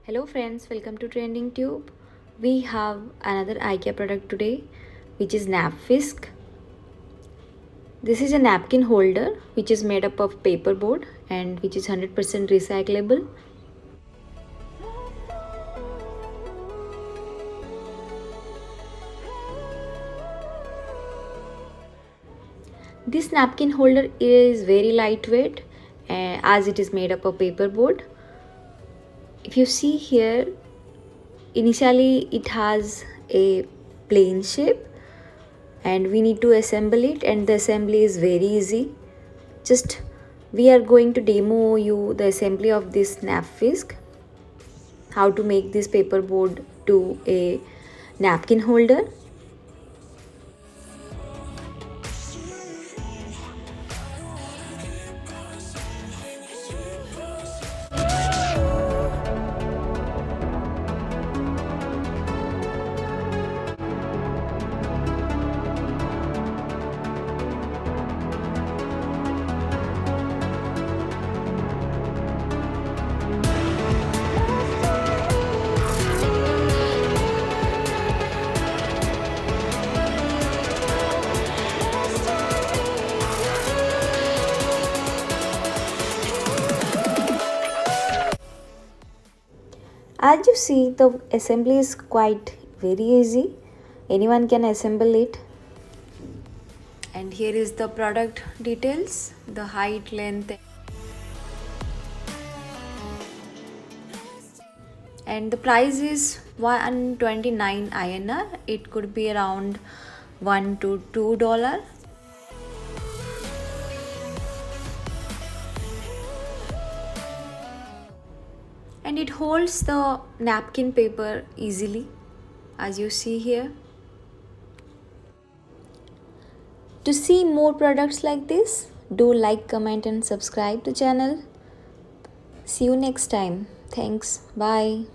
Hello friends, welcome to Trending Tube. We have another IKEA product today, which is NABBFISK. This is a napkin holder which is made up of paperboard and which is 100% recyclable. This napkin holder is very lightweight as it is made up of paperboard. If you see here, initially it has a plain shape and we need to assemble it, and the assembly is very easy. Just we are going to demo you the assembly of this NABBFISK, how to make this paperboard to a napkin holder. As you see, the assembly is quite very easy. Anyone can assemble it. And here is the product details, the height, length, and the price is 129 INR. It could be around $1 to $2. And it holds the napkin paper easily, as you see here. To see more products like this, do like, comment and subscribe the channel. See you next time. Thanks. Bye.